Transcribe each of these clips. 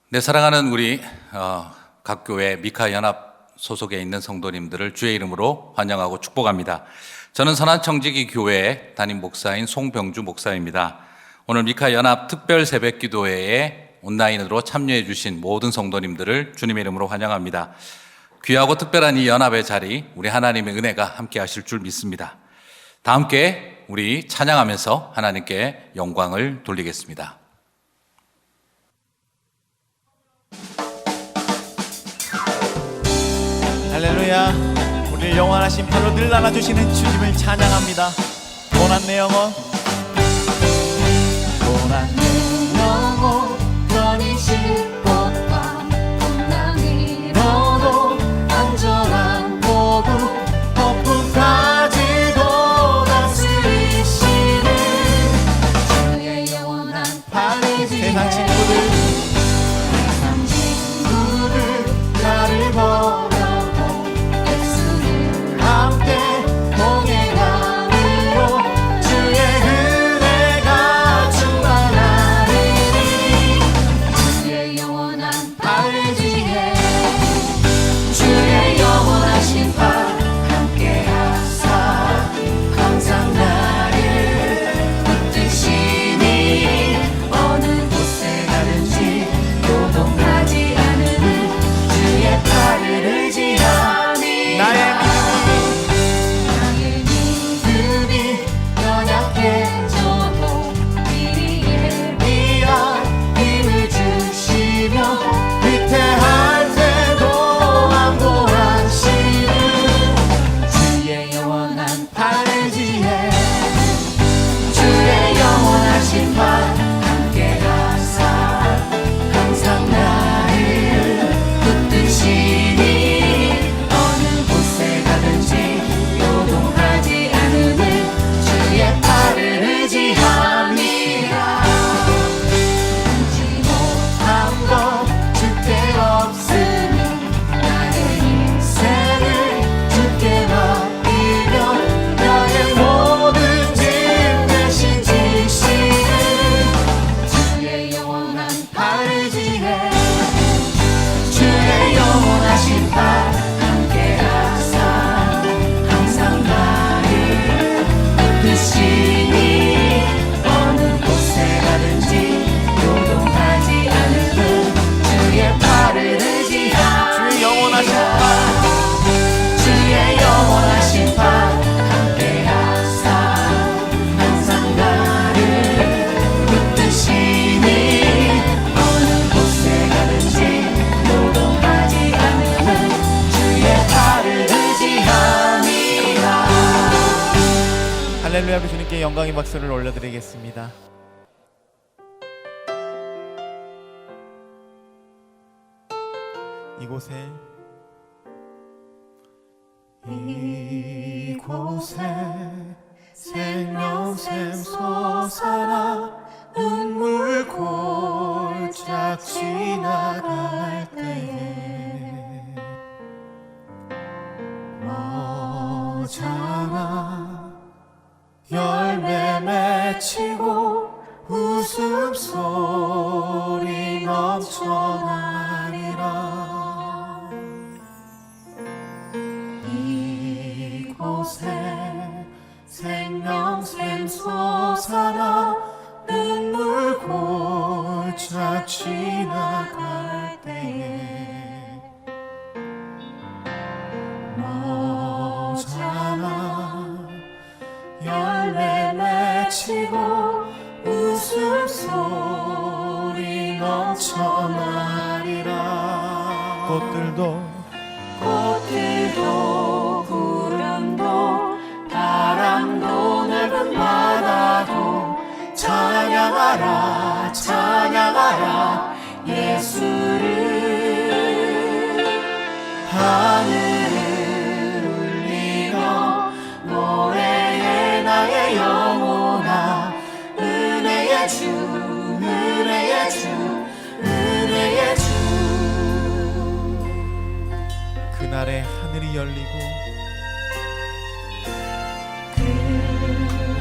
네, 사랑하는 우리 각 교회 미카 연합 소속에 있는 성도님들을 주의 이름으로 환영하고 축복합니다. 저는 선한청지기 교회 담임 목사인 송병주 목사입니다. 오늘 미카 연합 특별 새벽 기도회에 온라인으로 참여해 주신 모든 성도님들을 주님의 이름으로 환영합니다. 귀하고 특별한 이 연합의 자리, 우리 하나님의 은혜가 함께 하실 줄 믿습니다. 다 함께 우리 찬양하면서 하나님께 영광을 돌리겠습니다. 할렐루야. 우리를 영원하신 팔로 늘 안아주시는 주님을 찬양합니다. 고난 내 영혼, 고난 내 영혼 편히실 곳과 풍랑 잃어도 안전한 보고 폭풍까지도 다스리시는 주의 영원한 팔리지. 세상 친구들 나를 보고 할렐루야. 주님께 영광의 박수를 올려드리겠습니다. 이곳에 생명샘 솟아나 눈물 골짝 지나갈 때에 머잖아 열매 맺히고 웃음소리 넘쳐나리라. 이곳에 생명샘 솟아나 눈물 골짝 지나갈 때에 머잖아 열매 맺히고 웃음소리 넘쳐 꽃들도 구름도 바람도 넓은 바다도 찬양하라 찬양하라 예수를. 하늘을 울리며 노래해 나의 영혼아. 은혜의 주 은혜의 주 은혜의 주. 그날에 하늘이 열리고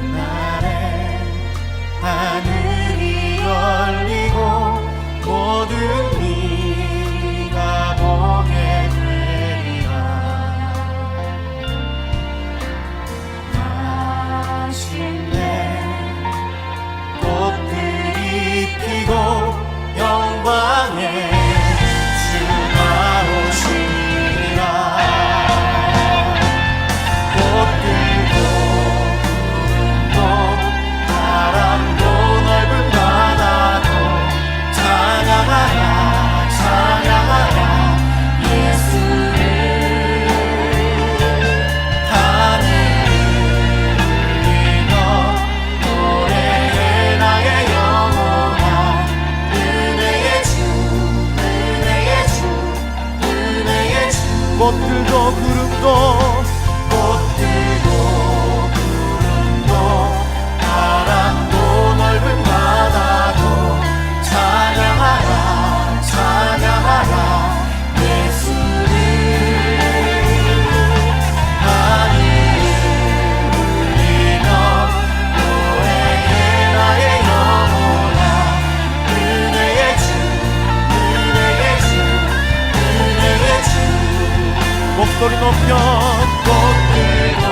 그날에 하늘이 열리고 모든 이가 보게 되리라. 마침내 꽃들이 피고 영광의 주가 오시리라. 꽃들도 구름도 바람도 넓은 바다도 찬양하라 찬양하라 예수를. 하늘을 울리며 노래해 나의 영혼아. 은혜의 주 은혜의 주 은혜의 주. 꽃들도 구름도 꽃들도 구름도 바람도 넓은 바다도 찬양하라 찬양하라 예수를. 하늘을 울리며 노래해 나의 영혼아. 은혜의 주 은혜의 주 은혜의 주. 목소리 높여 꽃들도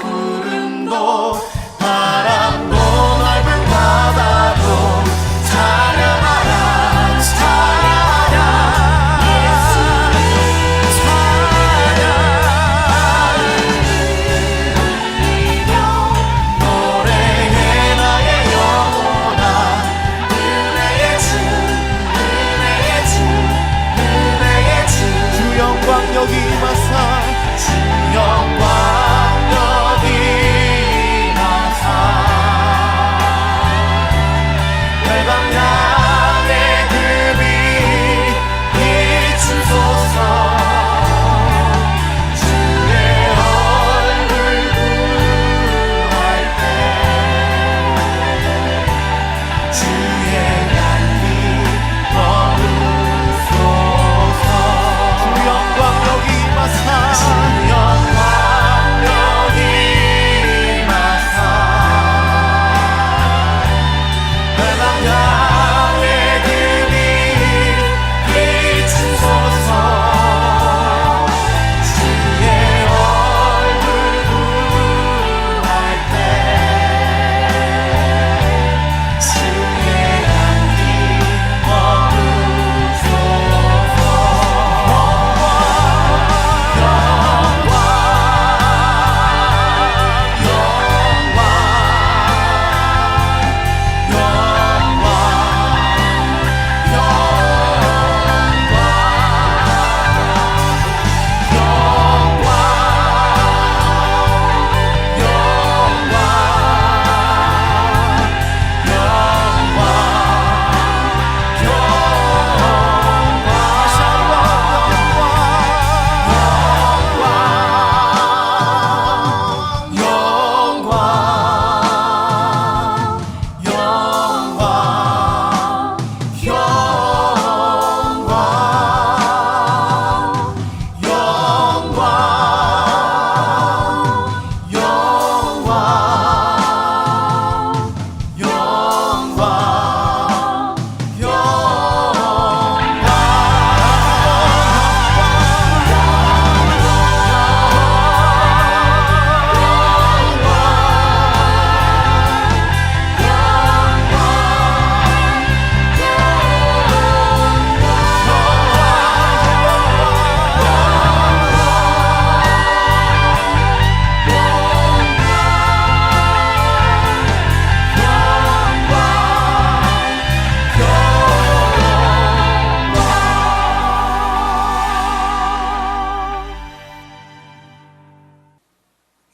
구름도 바람도 넓은 바다도 찬양하라 찬양하라 예수를. 찬양하리며 노래해 나의 영혼아. 은혜의 주 은혜의 주 은혜의 주. 주 영광 여기 임하사 주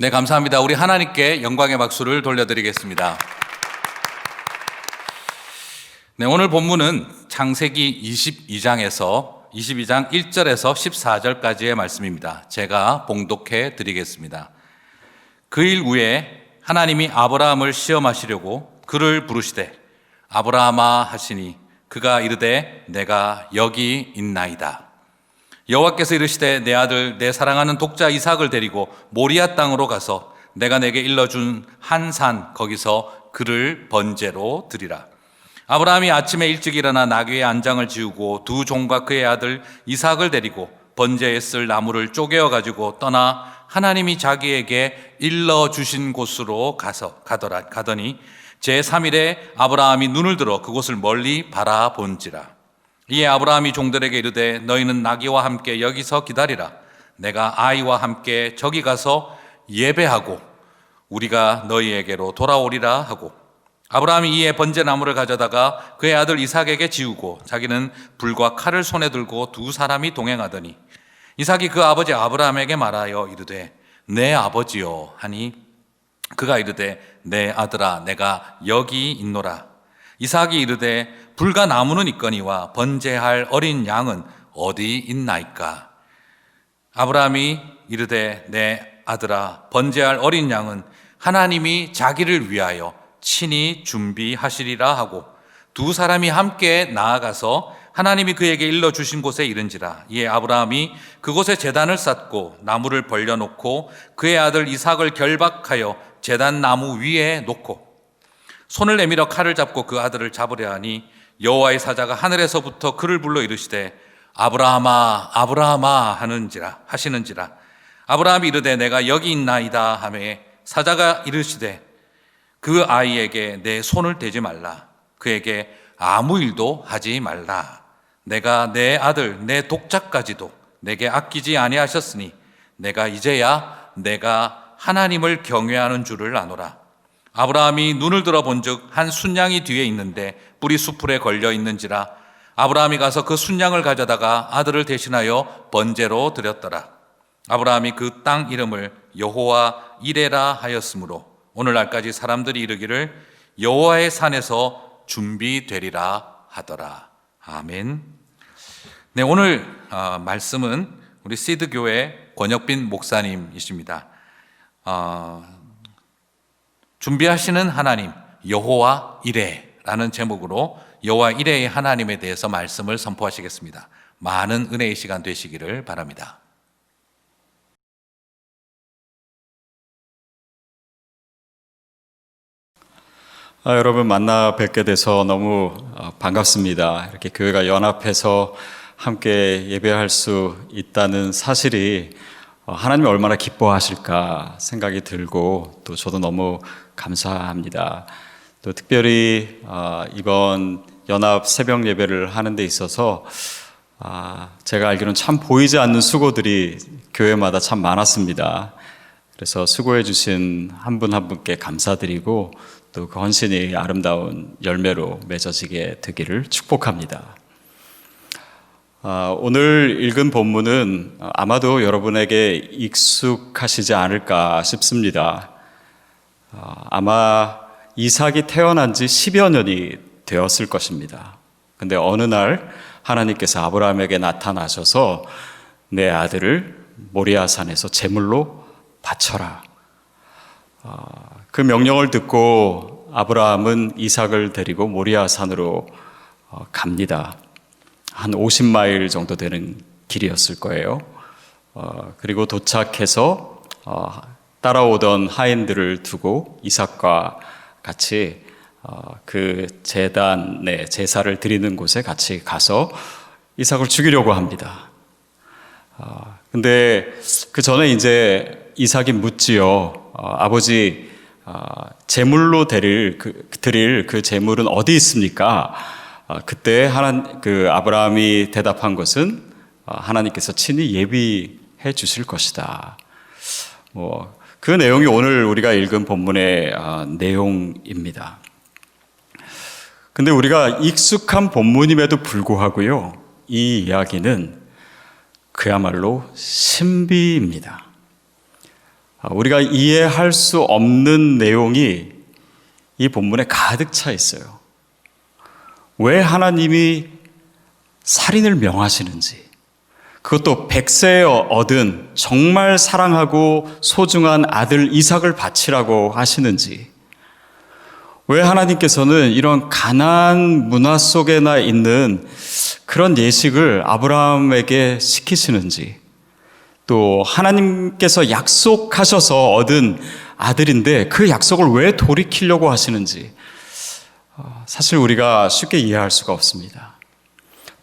네, 감사합니다. 우리 하나님께 영광의 박수를 돌려드리겠습니다. 네, 오늘 본문은 창세기 22장 1절에서 14절까지의 말씀입니다. 제가 봉독해 드리겠습니다. 그 일 후에 하나님이 아브라함을 시험하시려고 그를 부르시되 아브라함아 하시니 그가 이르되 내가 여기 있나이다. 여호와께서 이르시되 내 아들 내 사랑하는 독자 이삭을 데리고 모리아 땅으로 가서 내가 내게 일러준 한 산 거기서 그를 번제로 드리라. 아브라함이 아침에 일찍 일어나 나귀의 안장을 지우고 두 종과 그의 아들 이삭을 데리고 번제에 쓸 나무를 쪼개어 가지고 떠나 하나님이 자기에게 일러주신 곳으로 가더니 제3일에 아브라함이 눈을 들어 그곳을 멀리 바라본지라. 이에 아브라함이 종들에게 이르되 너희는 나귀와 함께 여기서 기다리라. 내가 아이와 함께 저기 가서 예배하고 우리가 너희에게로 돌아오리라 하고, 아브라함이 이에 번제나무를 가져다가 그의 아들 이삭에게 지우고 자기는 불과 칼을 손에 들고 두 사람이 동행하더니 이삭이 그 아버지 아브라함에게 말하여 이르되 내 아버지여 하니 그가 이르되 내 아들아 내가 여기 있노라. 이삭이 이르되 불과 나무는 있거니와 번제할 어린 양은 어디 있나이까. 아브라함이 이르되 내 아들아 번제할 어린 양은 하나님이 자기를 위하여 친히 준비하시리라 하고 두 사람이 함께 나아가서 하나님이 그에게 일러주신 곳에 이른지라. 이에 아브라함이 그곳에 제단을 쌓고 나무를 벌려놓고 그의 아들 이삭을 결박하여 제단 나무 위에 놓고 손을 내밀어 칼을 잡고 그 아들을 잡으려 하니 여호와의 사자가 하늘에서부터 그를 불러 이르시되 아브라함아 아브라함아 하시는지라. 아브라함이 이르되 내가 여기 있나이다 하매 사자가 이르시되 그 아이에게 내 손을 대지 말라. 그에게 아무 일도 하지 말라. 내가 내 아들 내 독자까지도 내게 아끼지 아니하셨으니 내가 이제야 내가 하나님을 경외하는 줄을 아노라. 아브라함이 눈을 들어 본즉 한 순양이 뒤에 있는데 뿔이 수풀에 걸려 있는지라. 아브라함이 가서 그 순양을 가져다가 아들을 대신하여 번제로 드렸더라. 아브라함이 그 땅 이름을 여호와 이레라 하였으므로 오늘날까지 사람들이 이르기를 여호와의 산에서 준비되리라 하더라. 아멘. 네, 오늘 말씀은 우리 시드교회 권혁빈 목사님이십니다. 준비하시는 하나님 여호와 이레라는 제목으로 여호와 이레의 하나님에 대해서 말씀을 선포하시겠습니다. 많은 은혜의 시간 되시기를 바랍니다. 여러분 만나 뵙게 돼서 너무 반갑습니다. 이렇게 교회가 연합해서 함께 예배할 수 있다는 사실이 하나님이 얼마나 기뻐하실까 생각이 들고 또 저도 너무 감사합니다. 또 특별히 이번 연합 새벽 예배를 하는 데 있어서 제가 알기로는 참 보이지 않는 수고들이 교회마다 참 많았습니다. 그래서 수고해 주신 한 분 한 분께 감사드리고 또 그 헌신이 아름다운 열매로 맺어지게 되기를 축복합니다. 오늘 읽은 본문은 아마도 여러분에게 익숙하시지 않을까 싶습니다. 아마 이삭이 태어난 지 10여 년이 되었을 것입니다. 근데 어느 날 하나님께서 아브라함에게 나타나셔서 내 아들을 모리아 산에서 제물로 바쳐라. 그 명령을 듣고 아브라함은 이삭을 데리고 모리아 산으로 갑니다. 한 50마일 정도 되는 길이었을 거예요. 그리고 도착해서 따라오던 하인들을 두고 이삭과 같이 그 제단에 제사를 드리는 곳에 같이 가서 이삭을 죽이려고 합니다. 근데 그 전에 이제 이삭이 묻지요. 아버지, 제물로 드릴 그 제물은 어디 있습니까? 그때 아브라함이 대답한 것은 하나님께서 친히 예비해 주실 것이다. 그 내용이 오늘 우리가 읽은 본문의 내용입니다. 근데 우리가 익숙한 본문임에도 불구하고요, 이 이야기는 그야말로 신비입니다. 우리가 이해할 수 없는 내용이 이 본문에 가득 차 있어요. 왜 하나님이 살인을 명하시는지, 그것도 100세에 얻은 정말 사랑하고 소중한 아들 이삭을 바치라고 하시는지, 왜 하나님께서는 이런 가나안 문화 속에나 있는 그런 예식을 아브라함에게 시키시는지, 또 하나님께서 약속하셔서 얻은 아들인데 그 약속을 왜 돌이키려고 하시는지 사실 우리가 쉽게 이해할 수가 없습니다.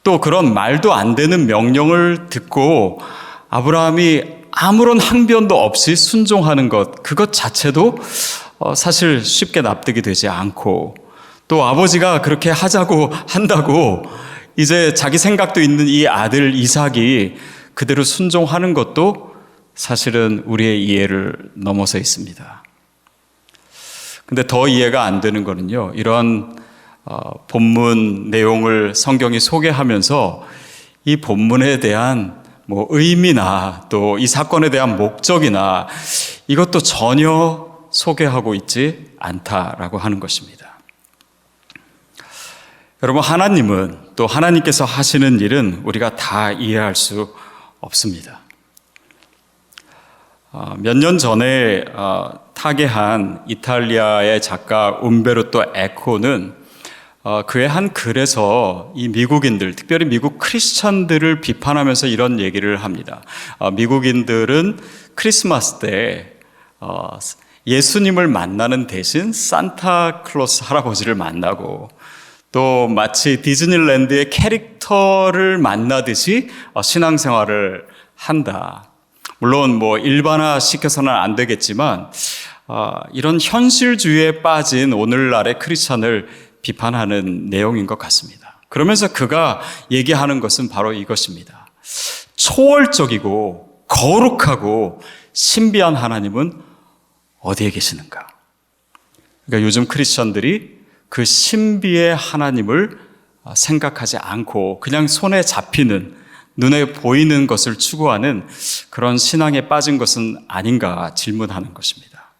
또 그런 말도 안 되는 명령을 듣고 아브라함이 아무런 항변도 없이 순종하는 것, 그것 자체도 사실 쉽게 납득이 되지 않고, 또 아버지가 그렇게 하자고 한다고 이제 자기 생각도 있는 이 아들 이삭이 그대로 순종하는 것도 사실은 우리의 이해를 넘어서 있습니다. 근데 더 이해가 안 되는 거는요, 이런 본문 내용을 성경이 소개하면서 이 본문에 대한 의미나 또 이 사건에 대한 목적이나 이것도 전혀 소개하고 있지 않다라고 하는 것입니다. 여러분, 하나님은, 또 하나님께서 하시는 일은 우리가 다 이해할 수 없습니다. 몇 년 전에 타계한 이탈리아의 작가 움베르토 에코는 그의 한 글에서 이 미국인들, 특별히 미국 크리스천들을 비판하면서 이런 얘기를 합니다. 미국인들은 크리스마스 때 예수님을 만나는 대신 산타클로스 할아버지를 만나고, 또 마치 디즈니랜드의 캐릭터를 만나듯이 신앙생활을 한다. 물론 일반화 시켜서는 안 되겠지만 이런 현실주의에 빠진 오늘날의 크리스천을 비판하는 내용인 것 같습니다. 그러면서 그가 얘기하는 것은 바로 이것입니다. 초월적이고 거룩하고 신비한 하나님은 어디에 계시는가? 그러니까 요즘 크리스천들이 그 신비의 하나님을 생각하지 않고 그냥 손에 잡히는, 눈에 보이는 것을 추구하는 그런 신앙에 빠진 것은 아닌가 질문하는 것입니다.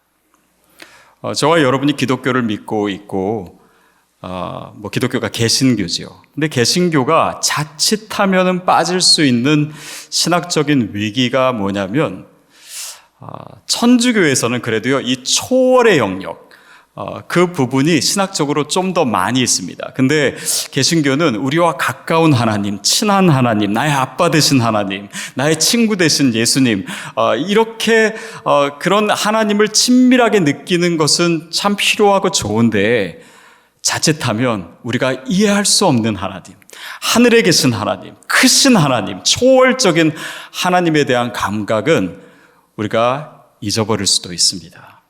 저와 여러분이 기독교를 믿고 있고, 기독교가 개신교지요. 근데 개신교가 자칫하면은 빠질 수 있는 신학적인 위기가 뭐냐면, 천주교에서는 그래도요, 이 초월의 영역, 그 부분이 신학적으로 좀 더 많이 있습니다. 근데 개신교는 우리와 가까운 하나님, 친한 하나님, 나의 아빠 되신 하나님, 나의 친구 되신 예수님, 이렇게 그런 하나님을 친밀하게 느끼는 것은 참 필요하고 좋은데, 자칫하면 우리가 이해할 수 없는 하나님, 하늘에 계신 하나님, 크신 하나님, 초월적인 하나님에 대한 감각은 우리가 잊어버릴 수도 있습니다.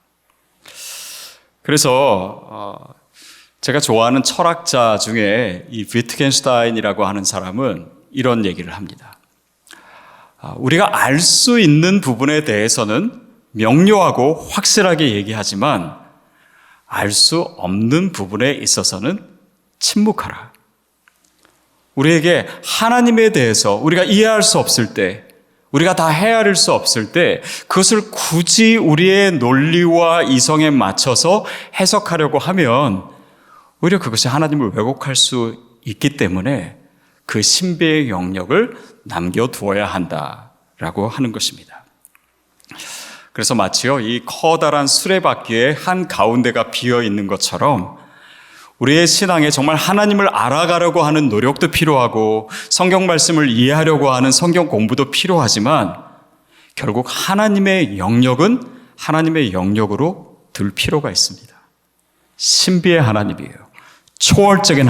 그래서 제가 좋아하는 철학자 중에 이 위트겐슈타인이라고 하는 사람은 이런 얘기를 합니다. 우리가 알 수 있는 부분에 대해서는 명료하고 확실하게 얘기하지만 알 수 없는 부분에 있어서는 침묵하라. 우리에게 하나님에 대해서 우리가 이해할 수 없을 때, 우리가 다 헤아릴 수 없을 때 그것을 굳이 우리의 논리와 이성에 맞춰서 해석하려고 하면 오히려 그것이 하나님을 왜곡할 수 있기 때문에 그 신비의 영역을 남겨두어야 한다라고 하는 것입니다. 그래서 마치요, 이 커다란 수레바퀴의 한 가운데가 비어 있는 것처럼 우리의 신앙에 정말 하나님을 알아가려고 하는 노력도 필요하고 성경 말씀을 이해하려고 하는 성경 공부도 필요하지만 결국 하나님의 영역은 하나님의 영역으로 둘 필요가 있습니다. 신비의 하나님이에요. 초월적인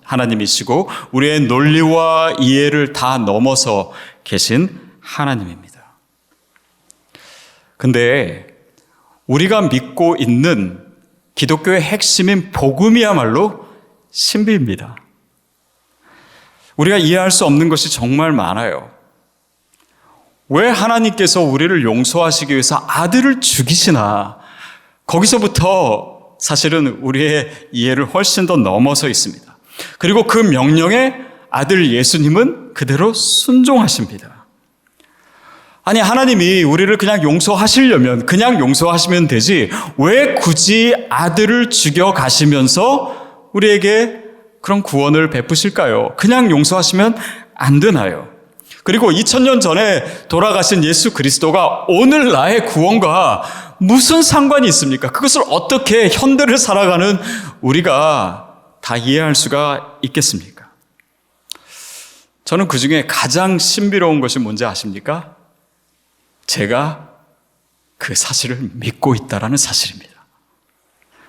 하나님이시고 우리의 논리와 이해를 다 넘어서 계신 하나님입니다. 근데 우리가 믿고 있는 기독교의 핵심인 복음이야말로 신비입니다. 우리가 이해할 수 없는 것이 정말 많아요. 왜 하나님께서 우리를 용서하시기 위해서 아들을 죽이시나? 거기서부터 사실은 우리의 이해를 훨씬 더 넘어서 있습니다. 그리고 그 명령에 아들 예수님은 그대로 순종하십니다. 아니, 하나님이 우리를 그냥 용서하시려면 그냥 용서하시면 되지 왜 굳이 아들을 죽여 가시면서 우리에게 그런 구원을 베푸실까요? 그냥 용서하시면 안 되나요? 그리고 2000년 전에 돌아가신 예수 그리스도가 오늘 나의 구원과 무슨 상관이 있습니까? 그것을 어떻게 현대를 살아가는 우리가 다 이해할 수가 있겠습니까? 저는 그 중에 가장 신비로운 것이 뭔지 아십니까? 제가 그 사실을 믿고 있다라는 사실입니다.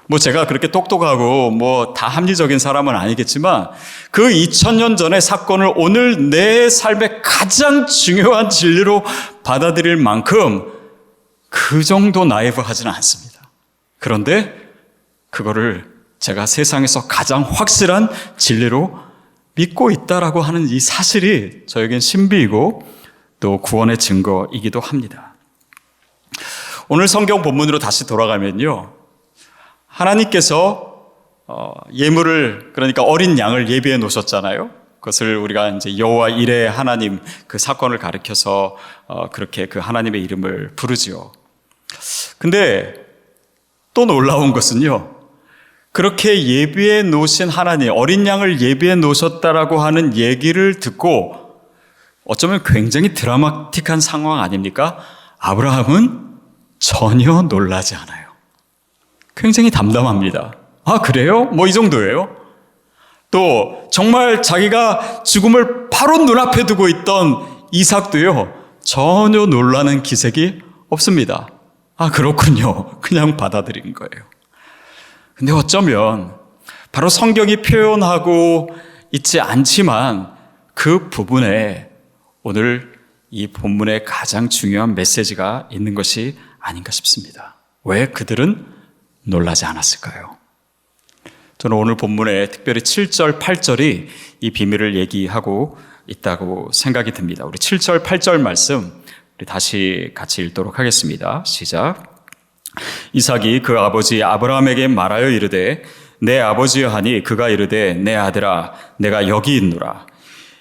뭐 제가 그렇게 똑똑하고 뭐 다 합리적인 사람은 아니겠지만 그 2000년 전의 사건을 오늘 내 삶의 가장 중요한 진리로 받아들일 만큼 그 정도 나이브하지는 않습니다. 그런데 그거를 제가 세상에서 가장 확실한 진리로 믿고 있다라고 하는 이 사실이 저에겐 신비이고 또 구원의 증거이기도 합니다. 오늘 성경 본문으로 다시 돌아가면요. 하나님께서 예물을, 그러니까 어린 양을 예비해 놓으셨잖아요. 그것을 우리가 이제 여호와 이레 하나님 그 사건을 가리켜서 그렇게 그 하나님의 이름을 부르지요. 근데 또 놀라운 것은요. 그렇게 예비해 놓으신 하나님, 어린 양을 예비해 놓으셨다라고 하는 얘기를 듣고 어쩌면 굉장히 드라마틱한 상황 아닙니까? 아브라함은 전혀 놀라지 않아요. 굉장히 담담합니다. 아, 그래요? 뭐 이 정도예요? 또 정말 자기가 죽음을 바로 눈앞에 두고 있던 이삭도요. 전혀 놀라는 기색이 없습니다. 아, 그렇군요. 그냥 받아들인 거예요. 근데 어쩌면 바로 성경이 표현하고 있지 않지만 그 부분에 오늘 이 본문의 가장 중요한 메시지가 있는 것이 아닌가 싶습니다. 왜 그들은 놀라지 않았을까요? 저는 오늘 본문에 특별히 7절, 8절이 이 비밀을 얘기하고 있다고 생각이 듭니다. 우리 7절, 8절 말씀 우리 다시 같이 읽도록 하겠습니다. 시작. 이삭이 그 아버지 아브라함에게 말하여 이르되 내 아버지여 하니 그가 이르되 내 아들아 내가 여기 있노라.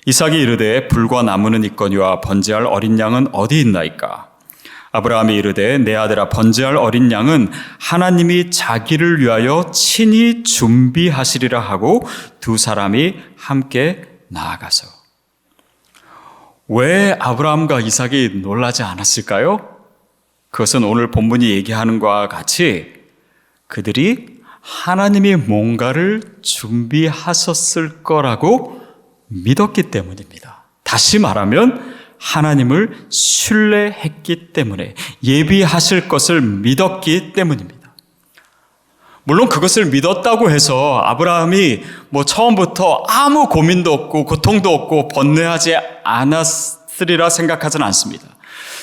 이삭이 이르되 불과 나무는 있거니와 번제할 어린 양은 어디 있나이까? 아브라함이 이르되 내 아들아 번제할 어린 양은 하나님이 자기를 위하여 친히 준비하시리라 하고 두 사람이 함께 나아가서. 왜 아브라함과 이삭이 놀라지 않았을까요? 그것은 오늘 본문이 얘기하는 것과 같이 그들이 하나님이 뭔가를 준비하셨을 거라고 믿었기 때문입니다. 다시 말하면 하나님을 신뢰했기 때문에, 예비하실 것을 믿었기 때문입니다. 물론 그것을 믿었다고 해서 아브라함이 뭐 처음부터 아무 고민도 없고 고통도 없고 번뇌하지 않았으리라 생각하지는 않습니다.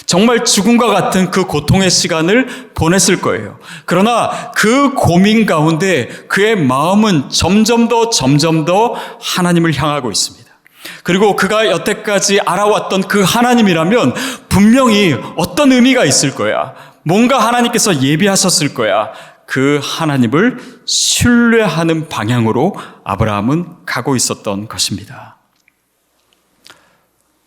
정말 죽음과 같은 그 고통의 시간을 보냈을 거예요. 그러나 그 고민 가운데 그의 마음은 점점 더 하나님을 향하고 있습니다. 그리고 그가 여태까지 알아왔던 그 하나님이라면 분명히 어떤 의미가 있을 거야. 뭔가 하나님께서 예비하셨을 거야. 그 하나님을 신뢰하는 방향으로 아브라함은 가고 있었던 것입니다.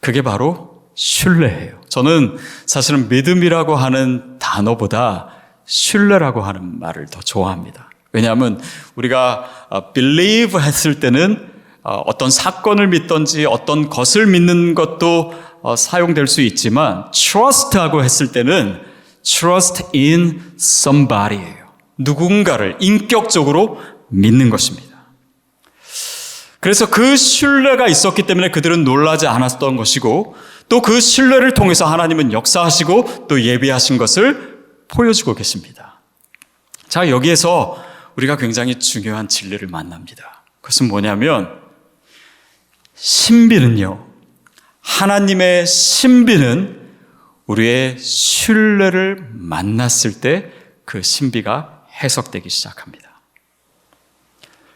그게 바로 신뢰예요. 저는 사실은 믿음이라고 하는 단어보다 신뢰라고 하는 말을 더 좋아합니다. 왜냐하면 우리가 believe 했을 때는 어떤 사건을 믿든지 어떤 것을 믿는 것도 사용될 수 있지만 trust하고 했을 때는 trust in somebody예요. 누군가를 인격적으로 믿는 것입니다. 그래서 그 신뢰가 있었기 때문에 그들은 놀라지 않았던 것이고 또 그 신뢰를 통해서 하나님은 역사하시고 또 예비하신 것을 보여주고 계십니다. 자, 여기에서 우리가 굉장히 중요한 진리를 만납니다. 그것은 뭐냐면 신비는요, 하나님의 신비는 우리의 신뢰를 만났을 때 그 신비가 해석되기 시작합니다.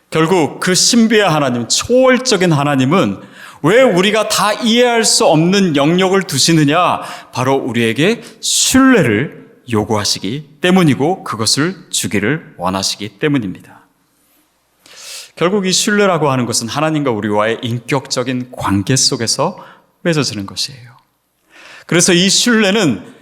결국 그 신비의 하나님, 초월적인 하나님은 왜 우리가 다 이해할 수 없는 영역을 두시느냐? 바로 우리에게 신뢰를 요구하시기 때문이고 그것을 주기를 원하시기 때문입니다. 결국 이 신뢰라고 하는 것은 하나님과 우리와의 인격적인 관계 속에서 맺어지는 것이에요. 그래서 이 신뢰는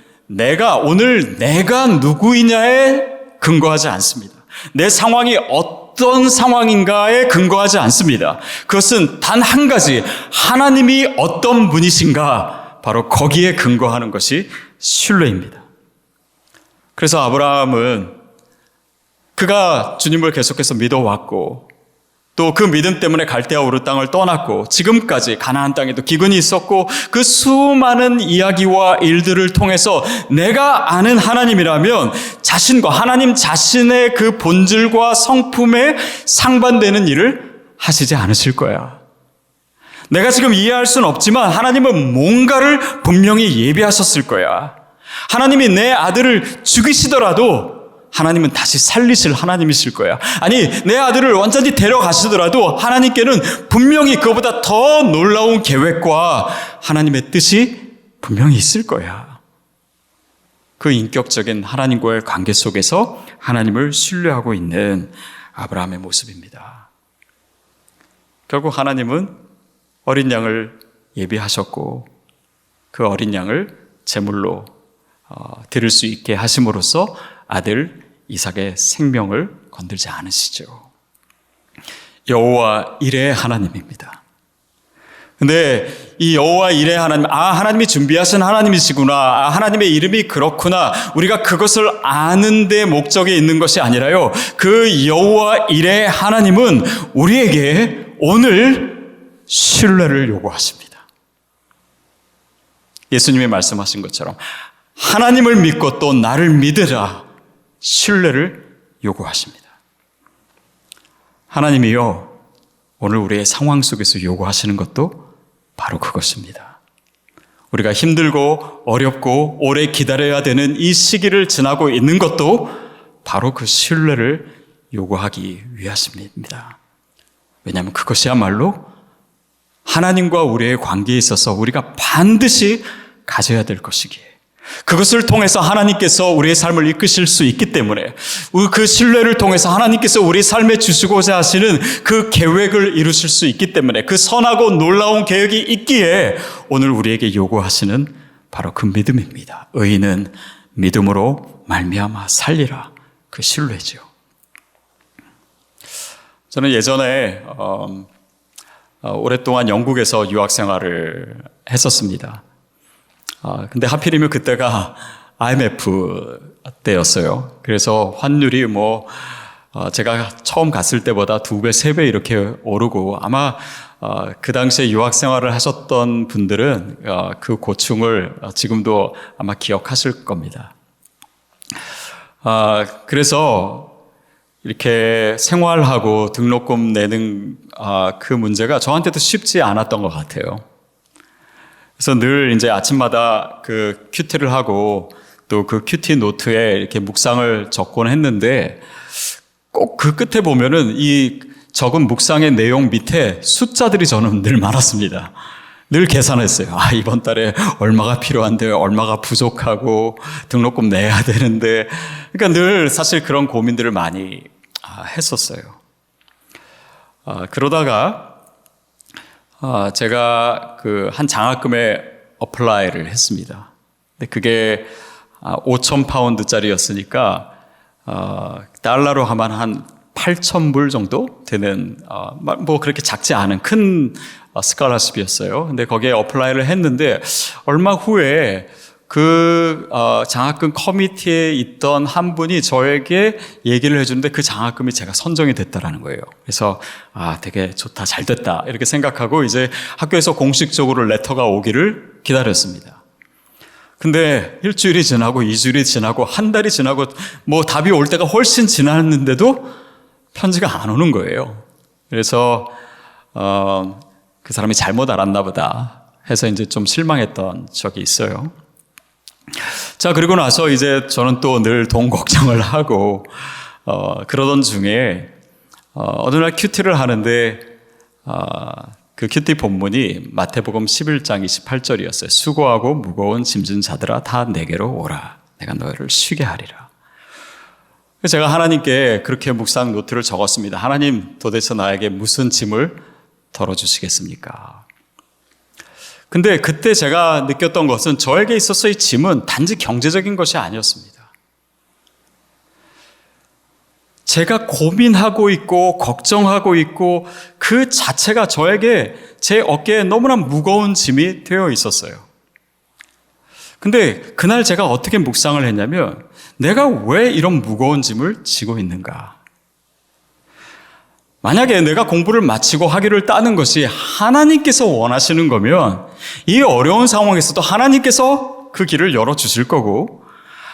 오늘 내가 누구이냐에 근거하지 않습니다. 내 상황이 어떤 상황인가에 근거하지 않습니다. 그것은 단 한 가지, 하나님이 어떤 분이신가, 바로 거기에 근거하는 것이 신뢰입니다. 그래서 아브라함은 그가 주님을 계속해서 믿어왔고 또 그 믿음 때문에 갈대아 우르 땅을 떠났고 지금까지 가나안 땅에도 기근이 있었고 그 수많은 이야기와 일들을 통해서 내가 아는 하나님이라면 하나님 자신의 그 본질과 성품에 상반되는 일을 하시지 않으실 거야. 내가 지금 이해할 수는 없지만 하나님은 뭔가를 분명히 예비하셨을 거야. 하나님이 내 아들을 죽이시더라도 하나님은 다시 살리실 하나님이실 거야. 아니, 내 아들을 완전히 데려가시더라도 하나님께는 분명히 그보다 더 놀라운 계획과 하나님의 뜻이 분명히 있을 거야. 그 인격적인 하나님과의 관계 속에서 하나님을 신뢰하고 있는 아브라함의 모습입니다. 결국 하나님은 어린 양을 예비하셨고 그 어린 양을 제물로 드릴 수 있게 하심으로써 아들 이삭의 생명을 건들지 않으시죠. 여호와 이레의 하나님입니다. 근데 이 여호와 이레의 하나님, 하나님이 준비하신 하나님이시구나, 하나님의 이름이 그렇구나, 우리가 그것을 아는 데 목적이 있는 것이 아니라요, 그 여호와 이레의 하나님은 우리에게 오늘 신뢰를 요구하십니다. 예수님이 말씀하신 것처럼 하나님을 믿고 또 나를 믿으라, 신뢰를 요구하십니다. 하나님이요, 오늘 우리의 상황 속에서 요구하시는 것도 바로 그것입니다. 우리가 힘들고 어렵고 오래 기다려야 되는 이 시기를 지나고 있는 것도 바로 그 신뢰를 요구하기 위하십니다. 왜냐하면 그것이야말로 하나님과 우리의 관계에 있어서 우리가 반드시 가져야 될 것이기에, 그것을 통해서 하나님께서 우리의 삶을 이끄실 수 있기 때문에, 그 신뢰를 통해서 하나님께서 우리 삶에 주시고자 하시는 그 계획을 이루실 수 있기 때문에, 그 선하고 놀라운 계획이 있기에 오늘 우리에게 요구하시는 바로 그 믿음입니다. 의인은 믿음으로 말미암아 살리라, 그 신뢰죠. 저는 예전에 오랫동안 영국에서 유학 생활을 했었습니다. 근데 하필이면 그때가 IMF 때였어요. 그래서 환율이 제가 처음 갔을 때보다 2배, 3배 이렇게 오르고, 아마 그 당시에 유학 생활을 하셨던 분들은 그 고충을 지금도 아마 기억하실 겁니다. 그래서 이렇게 생활하고 등록금 내는 그 문제가 저한테도 쉽지 않았던 것 같아요. 그래서 늘 이제 아침마다 그 큐티를 하고 또 그 큐티 노트에 이렇게 묵상을 적곤 했는데, 꼭 그 끝에 보면은 이 적은 묵상의 내용 밑에 숫자들이 저는 늘 많았습니다. 늘 계산했어요. 이번 달에 얼마가 필요한데, 얼마가 부족하고, 등록금 내야 되는데. 그러니까 늘 사실 그런 고민들을 많이 했었어요. 그러다가 제가 그 한 장학금에 어플라이를 했습니다. 근데 그게 5,000파운드짜리였으니까 달러로 하면 한 8,000불 정도 되는 그렇게 작지 않은 큰 스칼러십이었어요. 근데 거기에 어플라이를 했는데 얼마 후에 그 장학금 커미티에 있던 한 분이 저에게 얘기를 해주는데, 그 장학금이 제가 선정이 됐다라는 거예요. 그래서 되게 좋다, 잘 됐다 이렇게 생각하고 이제 학교에서 공식적으로 레터가 오기를 기다렸습니다. 근데 일주일이 지나고 2주일이 지나고 한 달이 지나고 답이 올 때가 훨씬 지났는데도 편지가 안 오는 거예요. 그래서 그 사람이 잘못 알았나 보다 해서 이제 좀 실망했던 적이 있어요. 자, 그리고 나서 이제 저는 또 늘 돈 걱정을 하고 그러던 중에 어느 날 큐티를 하는데 그 큐티 본문이 마태복음 11장 28절이었어요. 수고하고 무거운 짐진 자들아 다 내게로 오라, 내가 너희를 쉬게 하리라. 제가 하나님께 그렇게 묵상 노트를 적었습니다. 하나님, 도대체 나에게 무슨 짐을 덜어주시겠습니까? 근데 그때 제가 느꼈던 것은 저에게 있어서의 짐은 단지 경제적인 것이 아니었습니다. 제가 고민하고 있고 걱정하고 있고 그 자체가 저에게 제 어깨에 너무나 무거운 짐이 되어 있었어요. 근데 그날 제가 어떻게 묵상을 했냐면 내가 왜 이런 무거운 짐을 지고 있는가? 만약에 내가 공부를 마치고 학위를 따는 것이 하나님께서 원하시는 거면 이 어려운 상황에서도 하나님께서 그 길을 열어주실 거고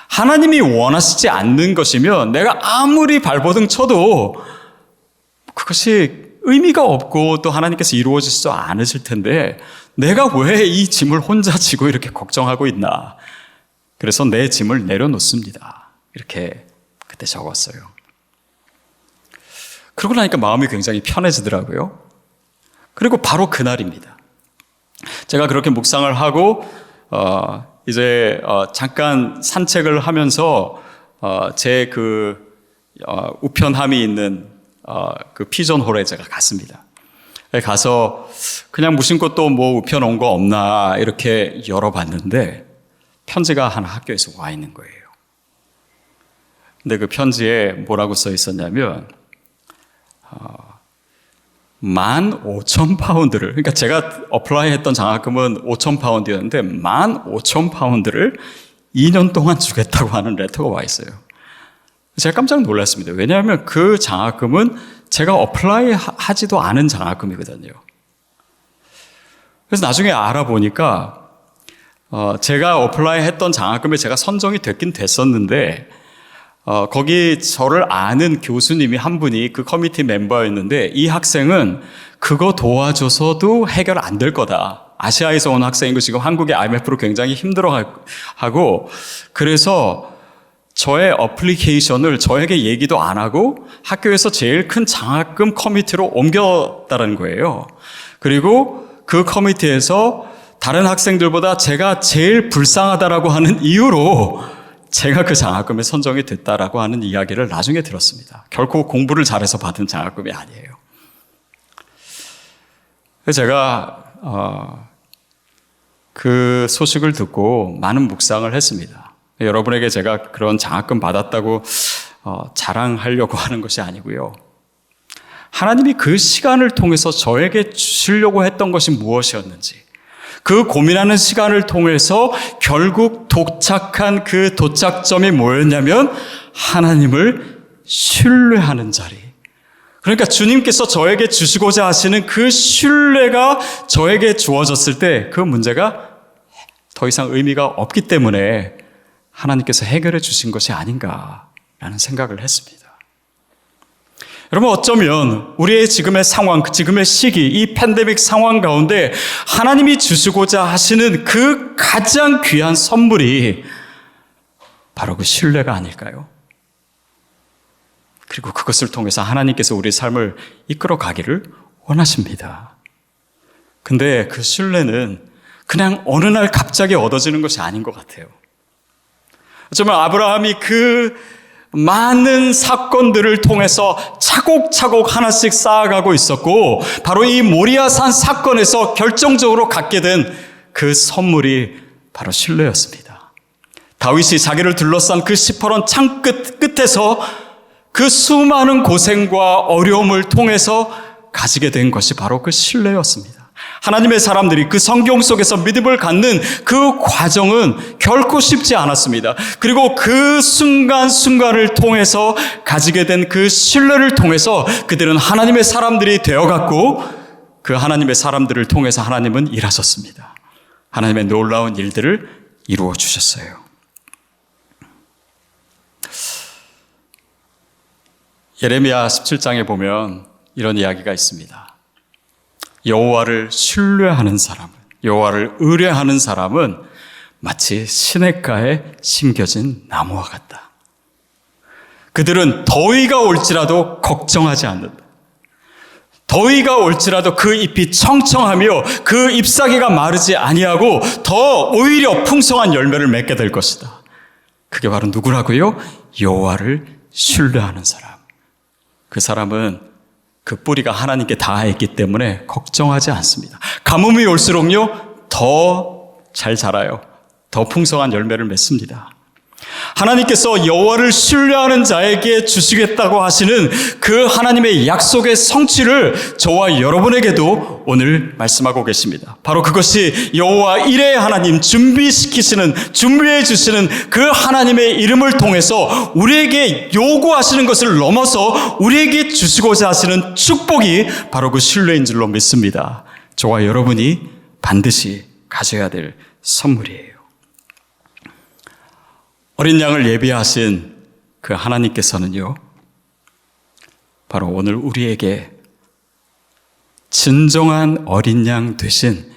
하나님이 원하시지 않는 것이면 내가 아무리 발버둥 쳐도 그것이 의미가 없고 또 하나님께서 이루어지지도 않으실 텐데 내가 왜 이 짐을 혼자 지고 이렇게 걱정하고 있나. 그래서 내 짐을 내려놓습니다. 이렇게 그때 적었어요. 그러고 나니까 마음이 굉장히 편해지더라고요. 그리고 바로 그날입니다. 제가 그렇게 묵상을 하고 이제 잠깐 산책을 하면서 제 우편함이 있는 그 피존홀에 제가 갔습니다. 가서 그냥 무심코 또 뭐 우편 온 거 없나 이렇게 열어봤는데 편지가 하나 학교에서 와 있는 거예요. 근데 그 편지에 뭐라고 써 있었냐면 15,000파운드를, 그러니까 제가 어플라이 했던 장학금은 5,000파운드였는데 15,000파운드를 2년 동안 주겠다고 하는 레터가 와 있어요. 제가 깜짝 놀랐습니다. 왜냐하면 그 장학금은 제가 어플라이 하지도 않은 장학금이거든요. 그래서 나중에 알아보니까 제가 어플라이 했던 장학금에 제가 선정이 됐긴 됐었는데 거기 저를 아는 교수님이 한 분이 그 커미티 멤버였는데 이 학생은 그거 도와줘서도 해결 안 될 거다. 아시아에서 온 학생이고 지금 한국의 IMF로 굉장히 힘들어하고 그래서 저의 어플리케이션을 저에게 얘기도 안 하고 학교에서 제일 큰 장학금 커미티로 옮겼다는 거예요. 그리고 그 커미티에서 다른 학생들보다 제가 제일 불쌍하다라고 하는 이유로 제가 그 장학금에 선정이 됐다라고 하는 이야기를 나중에 들었습니다. 결코 공부를 잘해서 받은 장학금이 아니에요. 제가 그 소식을 듣고 많은 묵상을 했습니다. 여러분에게 제가 그런 장학금 받았다고 자랑하려고 하는 것이 아니고요. 하나님이 그 시간을 통해서 저에게 주시려고 했던 것이 무엇이었는지, 그 고민하는 시간을 통해서 결국 도착한 그 도착점이 뭐였냐면 하나님을 신뢰하는 자리. 그러니까 주님께서 저에게 주시고자 하시는 그 신뢰가 저에게 주어졌을 때 그 문제가 더 이상 의미가 없기 때문에 하나님께서 해결해 주신 것이 아닌가라는 생각을 했습니다. 여러분, 어쩌면 우리의 지금의 상황, 지금의 시기, 이 팬데믹 상황 가운데 하나님이 주시고자 하시는 그 가장 귀한 선물이 바로 그 신뢰가 아닐까요? 그리고 그것을 통해서 하나님께서 우리의 삶을 이끌어 가기를 원하십니다. 근데 그 신뢰는 그냥 어느 날 갑자기 얻어지는 것이 아닌 것 같아요. 어쩌면 아브라함이 그 많은 사건들을 통해서 차곡차곡 하나씩 쌓아가고 있었고 바로 이 모리아산 사건에서 결정적으로 갖게 된 그 선물이 바로 신뢰였습니다. 다윗이 자기를 둘러싼 그 시퍼런 창 끝에서 그 수많은 고생과 어려움을 통해서 가지게 된 것이 바로 그 신뢰였습니다. 하나님의 사람들이 그 성경 속에서 믿음을 갖는 그 과정은 결코 쉽지 않았습니다. 그리고 그 순간순간을 통해서 가지게 된 그 신뢰를 통해서 그들은 하나님의 사람들이 되어갔고 그 하나님의 사람들을 통해서 하나님은 일하셨습니다. 하나님의 놀라운 일들을 이루어 주셨어요. 예레미야 17장에 보면 이런 이야기가 있습니다. 여호와를 신뢰하는 사람은, 여호와를 의뢰하는 사람은 마치 시냇가에 심겨진 나무와 같다. 그들은 더위가 올지라도 걱정하지 않는다. 더위가 올지라도 그 잎이 청청하며 그 잎사귀가 마르지 아니하고 더 오히려 풍성한 열매를 맺게 될 것이다. 그게 바로 누구라고요? 여호와를 신뢰하는 사람. 그 사람은 그 뿌리가 하나님께 닿아 있기 때문에 걱정하지 않습니다. 가뭄이 올수록요, 더 잘 자라요. 더 풍성한 열매를 맺습니다. 하나님께서 여호와를 신뢰하는 자에게 주시겠다고 하시는 그 하나님의 약속의 성취를 저와 여러분에게도 오늘 말씀하고 계십니다. 바로 그것이 여호와 이레의 하나님, 준비해 주시는 그 하나님의 이름을 통해서 우리에게 요구하시는 것을 넘어서 우리에게 주시고자 하시는 축복이 바로 그 신뢰인 줄로 믿습니다. 저와 여러분이 반드시 가져야 될 선물이에요. 어린 양을 예비하신 그 하나님께서는요, 바로 오늘 우리에게 진정한 어린 양 되신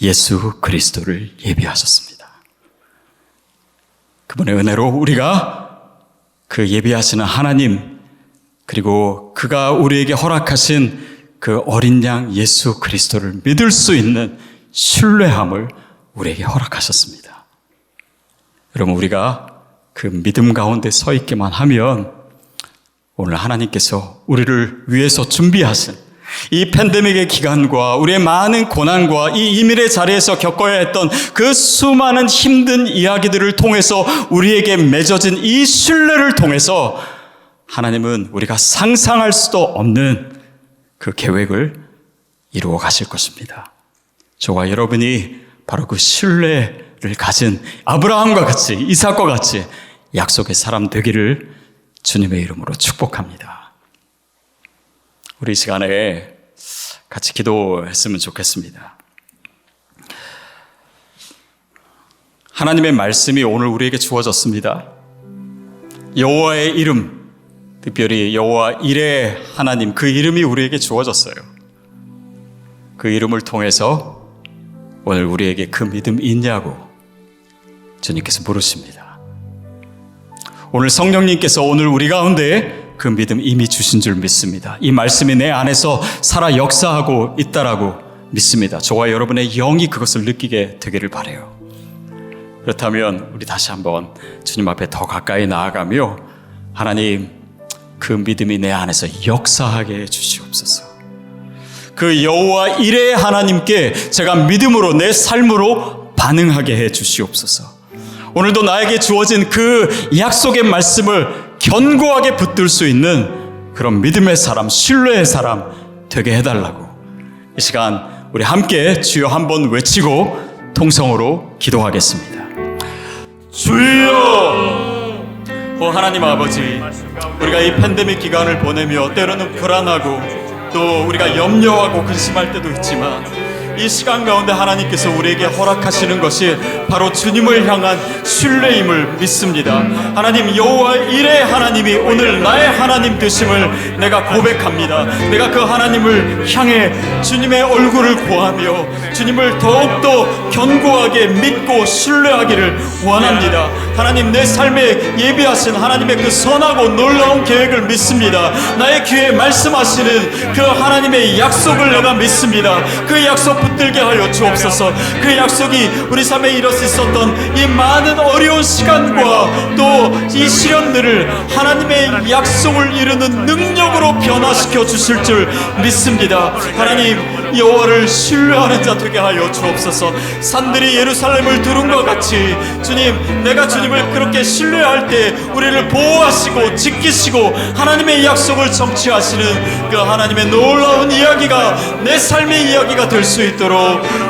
예수 그리스도를 예비하셨습니다. 그분의 은혜로 우리가 그 예비하시는 하나님, 그리고 그가 우리에게 허락하신 그 어린 양 예수 그리스도를 믿을 수 있는 신뢰함을 우리에게 허락하셨습니다. 여러분, 우리가 그 믿음 가운데 서 있기만 하면 오늘 하나님께서 우리를 위해서 준비하신 이 팬데믹의 기간과 우리의 많은 고난과 이 이민의 자리에서 겪어야 했던 그 수많은 힘든 이야기들을 통해서 우리에게 맺어진 이 신뢰를 통해서 하나님은 우리가 상상할 수도 없는 그 계획을 이루어 가실 것입니다. 저와 여러분이 바로 그 신뢰를 가진 아브라함과 같이, 이삭과 같이 약속의 사람 되기를 주님의 이름으로 축복합니다. 우리 이 시간에 같이 기도했으면 좋겠습니다. 하나님의 말씀이 오늘 우리에게 주어졌습니다. 여호와의 이름, 특별히 여호와 이레 하나님, 그 이름이 우리에게 주어졌어요. 그 이름을 통해서 오늘 우리에게 그 믿음 있냐고 주님께서 물으십니다. 오늘 성령님께서 오늘 우리 가운데 그 믿음 이미 주신 줄 믿습니다. 이 말씀이 내 안에서 살아 역사하고 있다라고 믿습니다. 저와 여러분의 영이 그것을 느끼게 되기를 바라요. 그렇다면 우리 다시 한번 주님 앞에 더 가까이 나아가며 하나님, 그 믿음이 내 안에서 역사하게 해주시옵소서. 그 여호와 이레의 하나님께 제가 믿음으로 내 삶으로 반응하게 해 주시옵소서. 오늘도 나에게 주어진 그 약속의 말씀을 견고하게 붙들 수 있는 그런 믿음의 사람, 신뢰의 사람 되게 해달라고 이 시간 우리 함께 주여 한번 외치고 통성으로 기도하겠습니다. 주여! 하나님 아버지, 우리가 이 팬데믹 기간을 보내며 때로는 불안하고 또 우리가 염려하고 근심할 때도 있지만 이 시간 가운데 하나님께서 우리에게 허락하시는 것이 바로 주님을 향한 신뢰임을 믿습니다. 하나님, 여호와 이레 하나님이 오늘 나의 하나님 되심을 내가 고백합니다. 내가 그 하나님을 향해 주님의 얼굴을 구하며 주님을 더욱더 견고하게 믿고 신뢰하기를 원합니다. 하나님, 내 삶에 예비하신 하나님의 그 선하고 놀라운 계획을 믿습니다. 나의 귀에 말씀하시는 그 하나님의 약속을 내가 믿습니다. 그 약속 붙들게 하여 주옵소서. 그 약속이 우리 삶에 이룰 수 있었던 이 많은 어려운 시간과 또 이 시련들을 하나님의 약속을 이루는 능력으로 변화시켜 주실 줄 믿습니다. 하나님, 여호와를 신뢰하는 자 되게 하여 주옵소서. 산들이 예루살렘을 두른과 같이 주님, 내가 주님을 그렇게 신뢰할 때 우리를 보호하시고 지키시고 하나님의 약속을 성취하시는 그 하나님의 놀라운 이야기가 내 삶의 이야기가 될 수 있도록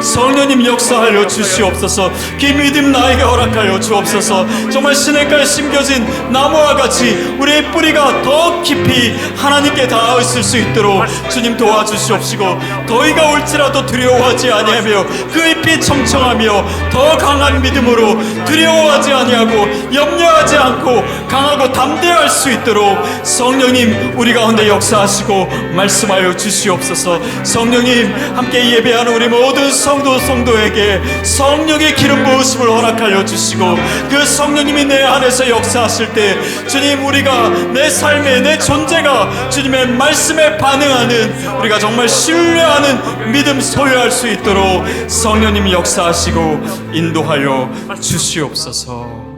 성령님 역사하여 주시옵소서. 그 믿음 나에게 허락하여 주옵소서. 정말 시냇가에 심겨진 나무와 같이 우리의 뿌리가 더 깊이 하나님께 닿아 있을 수 있도록 주님 도와주시옵시고, 더위가 올지라도 두려워하지 아니하며 그 잎이 청청하며 더 강한 믿음으로 두려워하지 아니하고 염려하지 않고 강하고 담대할 수 있도록 성령님 우리 가운데 역사하시고 말씀하여 주시옵소서. 성령님, 함께 예배하는 우리 모든 성도에게 성령의 기름 부으심을 허락하여 주시고, 그 성령님이 내 안에서 역사하실 때 주님, 우리가 내 삶에 내 존재가 주님의 말씀에 반응하는, 우리가 정말 신뢰하는 믿음 소유할 수 있도록 성령님이 역사하시고 인도하여 주시옵소서.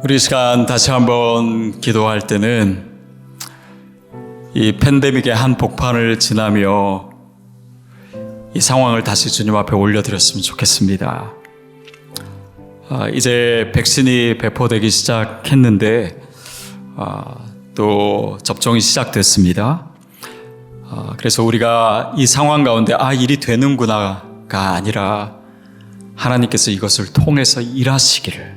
우리 이 시간 다시 한번 기도할 때는 이 팬데믹의 한 복판을 지나며 이 상황을 다시 주님 앞에 올려드렸으면 좋겠습니다. 이제 백신이 배포되기 시작했는데 또 접종이 시작됐습니다. 그래서 우리가 이 상황 가운데 일이 되는구나가 아니라 하나님께서 이것을 통해서 일하시기를,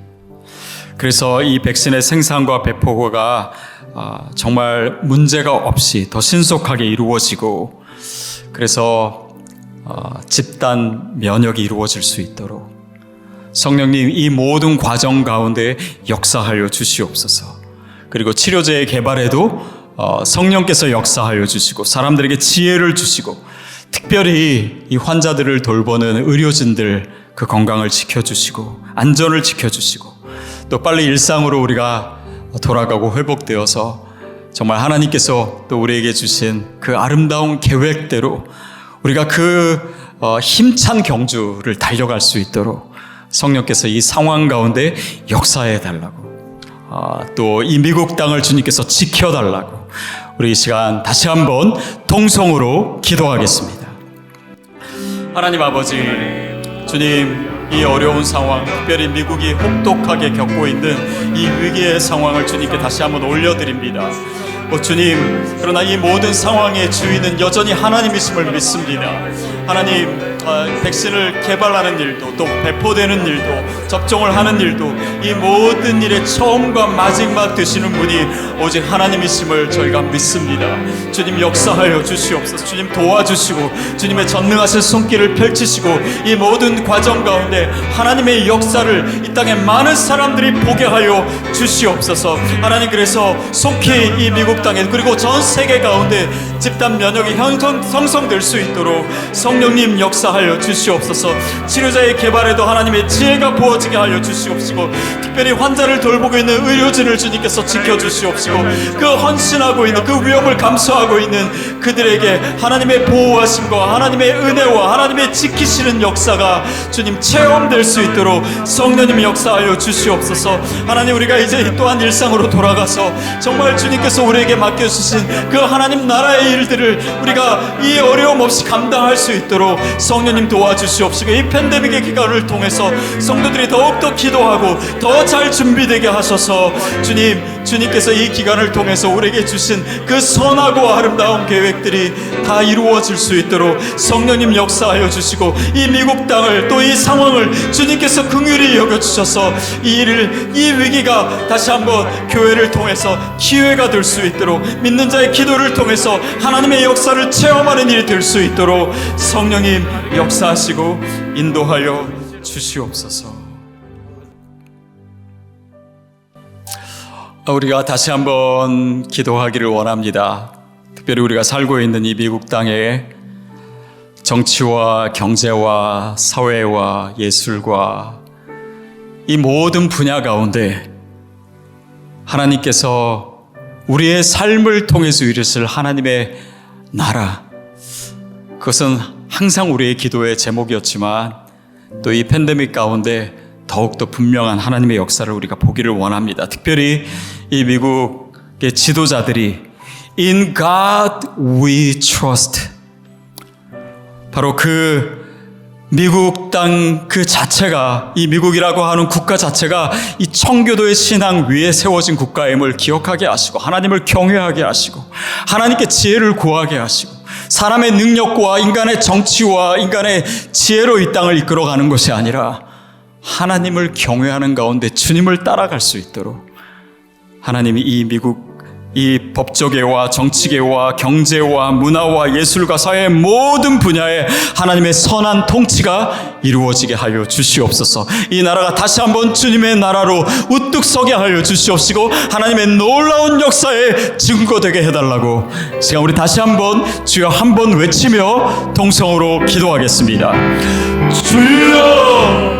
그래서 이 백신의 생산과 배포가 정말 문제가 없이 더 신속하게 이루어지고, 그래서 집단 면역이 이루어질 수 있도록 성령님 이 모든 과정 가운데 역사하여 주시옵소서. 그리고 치료제의 개발에도 성령께서 역사하여 주시고 사람들에게 지혜를 주시고, 특별히 이 환자들을 돌보는 의료진들 그 건강을 지켜주시고 안전을 지켜주시고, 또 빨리 일상으로 우리가 돌아가고 회복되어서 정말 하나님께서 또 우리에게 주신 그 아름다운 계획대로 우리가 그 힘찬 경주를 달려갈 수 있도록 성령께서 이 상황 가운데 역사해 달라고, 또 이 미국 땅을 주님께서 지켜달라고 우리 이 시간 다시 한번 통성으로 기도하겠습니다. 하나님 아버지, 주님, 이 어려운 상황, 특별히 미국이 혹독하게 겪고 있는 이 위기의 상황을 주님께 다시 한번 올려드립니다. 주님, 그러나 이 모든 상황의 주인은 여전히 하나님이심을 믿습니다. 하나님, 백신을 개발하는 일도, 또 배포되는 일도, 접종을 하는 일도, 이 모든 일의 처음과 마지막 되시는 분이 오직 하나님이심을 저희가 믿습니다. 주님 역사하여 주시옵소서. 주님 도와주시고 주님의 전능하신 손길을 펼치시고 이 모든 과정 가운데 하나님의 역사를 이 땅에 많은 사람들이 보게 하여 주시옵소서. 하나님, 그래서 속히 이 미국 땅에 그리고 전 세계 가운데 집단 면역이 형성될 수 있도록 성령님 역사하여 주시옵소서. 치료자의 개발에도 하나님의 지혜가 부어지게 하여 주시옵시고, 특별히 환자를 돌보고 있는 의료진을 주님께서 지켜주시옵시고, 그 헌신하고 있는 그 위험을 감수하고 있는 그들에게 하나님의 보호하심과 하나님의 은혜와 하나님의 지키시는 역사가 주님 체험될 수 있도록 성령님 역사하여 주시옵소서. 하나님, 우리가 이제 또한 일상으로 돌아가서 정말 주님께서 우리에게 맡겨주신 그 하나님 나라의 일들을 우리가 이 어려움 없이 감당할 수 있도록 성령님 도와주시옵시고, 이 팬데믹의 기간을 통해서 성도들이 더욱더 기도하고 더 잘 준비되게 하셔서 주님께서 이 기간을 통해서 우리에게 주신 그 선하고 아름다운 계획들이 다 이루어질 수 있도록 성령님 역사하여 주시고, 이 미국 땅을 또 이 상황을 주님께서 긍휼히 여겨주셔서 이 위기가 다시 한번 교회를 통해서 기회가 될 수 있도록, 믿는 자의 기도를 통해서 하나님의 역사를 체험하는 일이 될 수 있도록 성령님 역사하시고 인도하여 주시옵소서. 우리가 다시 한번 기도하기를 원합니다. 특별히 우리가 살고 있는 이 미국 땅에 정치와 경제와 사회와 예술과 이 모든 분야 가운데 하나님께서 우리의 삶을 통해서 이루실 하나님의 나라, 그것은 항상 우리의 기도의 제목이었지만 또 이 팬데믹 가운데 더욱더 분명한 하나님의 역사를 우리가 보기를 원합니다. 특별히 이 미국의 지도자들이 In God we trust, 바로 그 미국 땅 그 자체가, 이 미국이라고 하는 국가 자체가 이 청교도의 신앙 위에 세워진 국가임을 기억하게 하시고, 하나님을 경외하게 하시고, 하나님께 지혜를 구하게 하시고, 사람의 능력과 인간의 정치와 인간의 지혜로 이 땅을 이끌어가는 것이 아니라 하나님을 경외하는 가운데 주님을 따라갈 수 있도록 하나님이 이 미국 이 법조계와 정치계와 경제와 문화와 예술과 사회의 모든 분야에 하나님의 선한 통치가 이루어지게 하여 주시옵소서. 이 나라가 다시 한번 주님의 나라로 우뚝 서게 하여 주시옵시고, 하나님의 놀라운 역사에 증거되게 해달라고 시간 우리 다시 한번 주여 한번 외치며 동성으로 기도하겠습니다. 주여!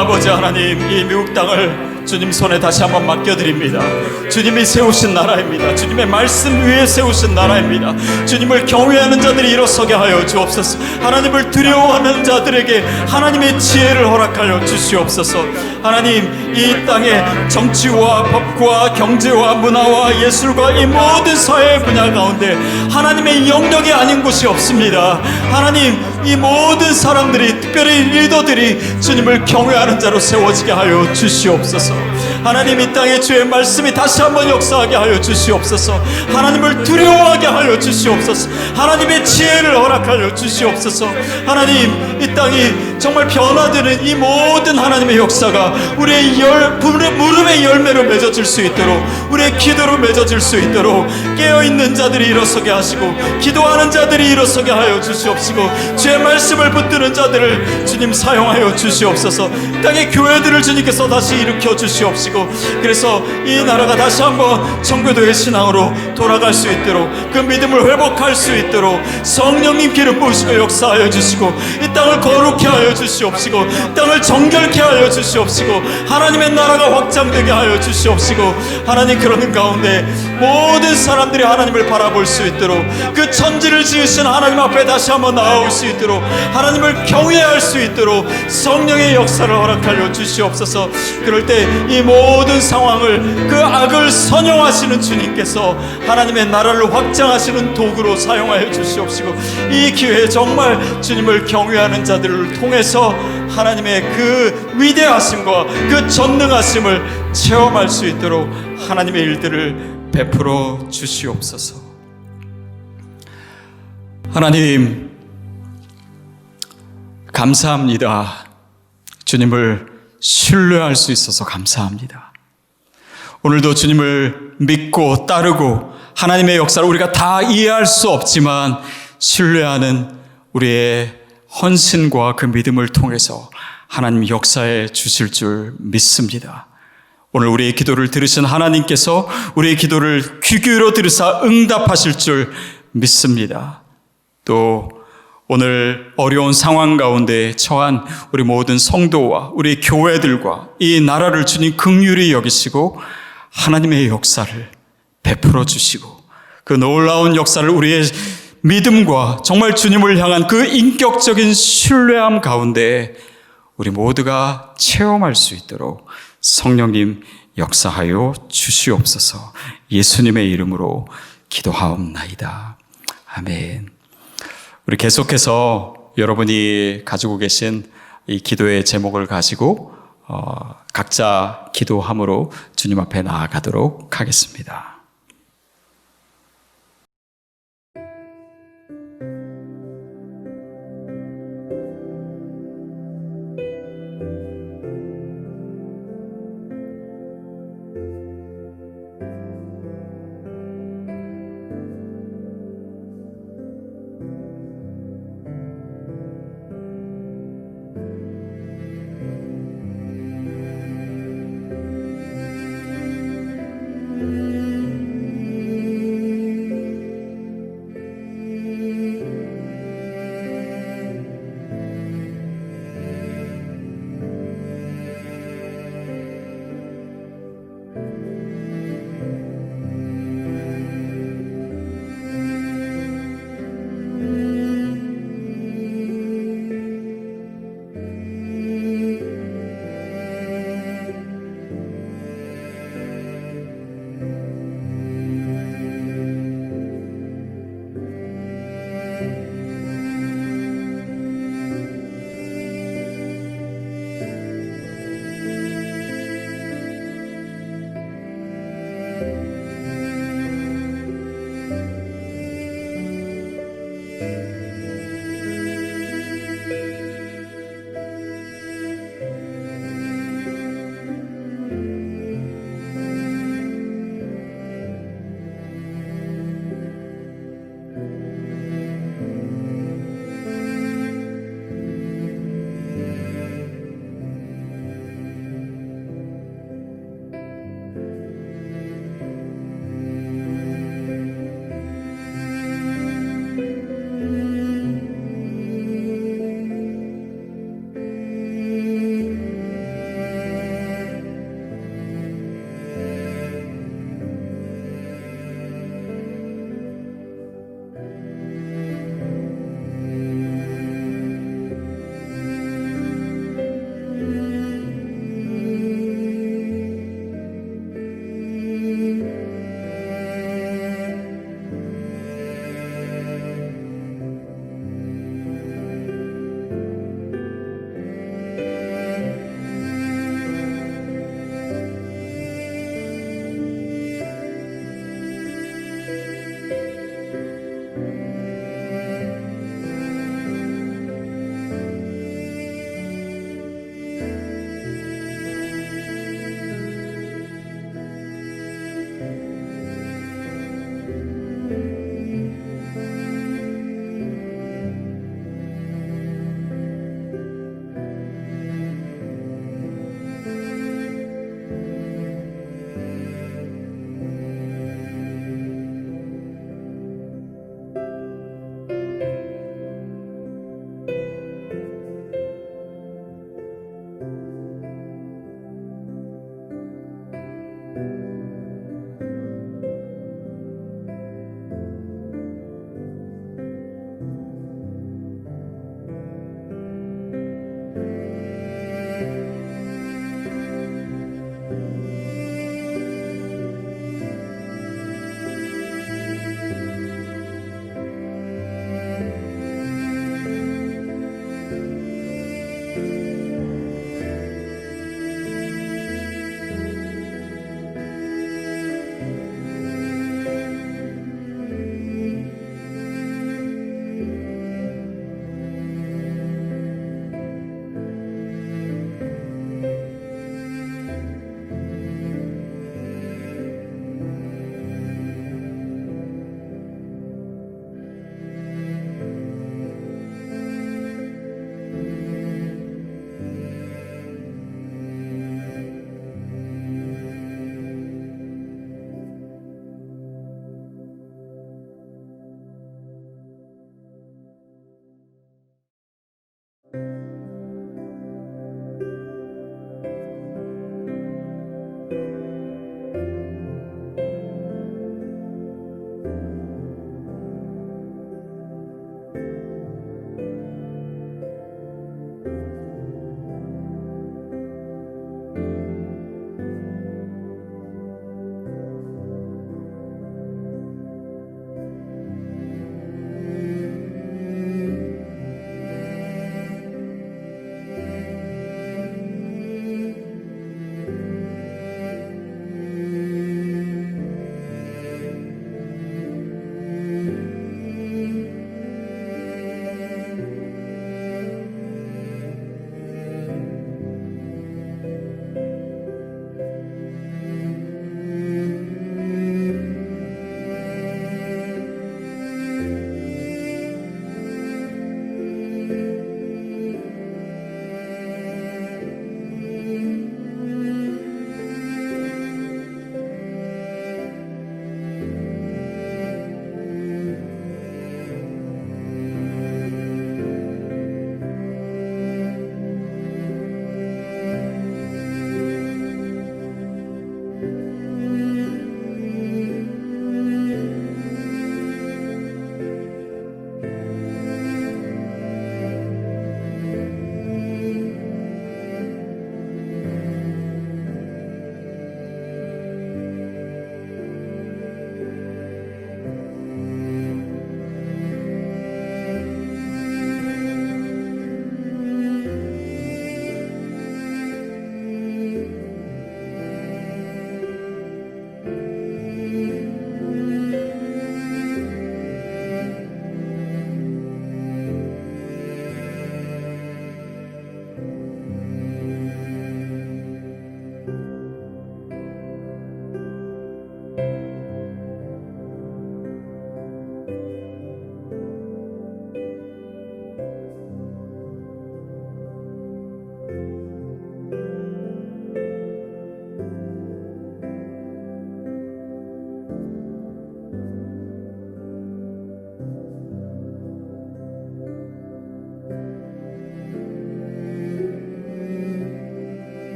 아버지 하나님, 이 미국 땅을 주님 손에 다시 한번 맡겨드립니다. 주님이 세우신 나라입니다. 주님의 말씀 위에 세우신 나라입니다. 주님을 경외하는 자들이 일어서게 하여 주옵소서. 하나님을 두려워하는 자들에게 하나님의 지혜를 허락하여 주시옵소서. 하나님, 이 땅의 정치와 법과 경제와 문화와 예술과 이 모든 사회 분야 가운데 하나님의 영역이 아닌 곳이 없습니다. 하나님, 이 모든 사람들이, 특별히 리더들이 주님을 경외하는 자로 세워지게 하여 주시옵소서. 하나님, 이 땅에 주의 말씀이 다시 한번 역사하게 하여 주시옵소서. 하나님을 두려워하게 하여 주시옵소서. 하나님의 지혜를 허락하여 주시옵소서. 하나님, 이 땅이 정말 변화되는 이 모든 하나님의 역사가 우리의 무릎의 열매로 맺어질 수 있도록, 우리의 기도로 맺어질 수 있도록 깨어있는 자들이 일어서게 하시고 기도하는 자들이 일어서게 하여 주시옵시고 주의 말씀을 붙드는 자들을 주님 사용하여 주시옵소서. 땅의 교회들을 주님께서 다시 일으켜 주시옵시고, 그래서 이 나라가 다시 한번 청교도의 신앙으로 돌아갈 수 있도록, 그 믿음을 회복할 수 있도록 성령님 기름 부으시고 역사하여 주시고, 이 땅을 거룩케 하여 주시옵시고, 땅을 정결케 하여 주시옵시고, 하나님의 나라가 확장되게 하여 주시옵시고, 하나님, 그러는 가운데 모든 사람들이 하나님을 바라볼 수 있도록, 그 천지를 지으신 하나님 앞에 다시 한번 나아올 수 있도록, 하나님을 경외할 수 있도록 성령의 역사를 허락하여 주시옵소서. 그럴 때 이 모든 상황을, 그 악을 선용하시는 주님께서 하나님의 나라를 확장하시는 도구로 사용하여 주시옵시고, 이 기회에 정말 주님을 경외하는 자들을 통해서 하나님의 그 위대하심과 그 전능하심을 체험할 수 있도록 하나님의 일들을 베풀어 주시옵소서. 하나님, 감사합니다. 주님을 신뢰할 수 있어서 감사합니다. 오늘도 주님을 믿고 따르고 하나님의 역사를 우리가 다 이해할 수 없지만 신뢰하는 우리의 헌신과 그 믿음을 통해서 하나님 역사해 주실 줄 믿습니다. 오늘 우리의 기도를 들으신 하나님께서 우리의 기도를 귀 기울여 들으사 응답하실 줄 믿습니다. 또 오늘 어려운 상황 가운데 처한 우리 모든 성도와 우리 교회들과 이 나라를 주님 긍휼히 여기시고 하나님의 역사를 베풀어 주시고, 그 놀라운 역사를 우리의 믿음과 정말 주님을 향한 그 인격적인 신뢰함 가운데 우리 모두가 체험할 수 있도록 성령님 역사하여 주시옵소서. 예수님의 이름으로 기도하옵나이다. 아멘. 우리 계속해서 여러분이 가지고 계신 이 기도의 제목을 가지고 각자 기도함으로 주님 앞에 나아가도록 하겠습니다.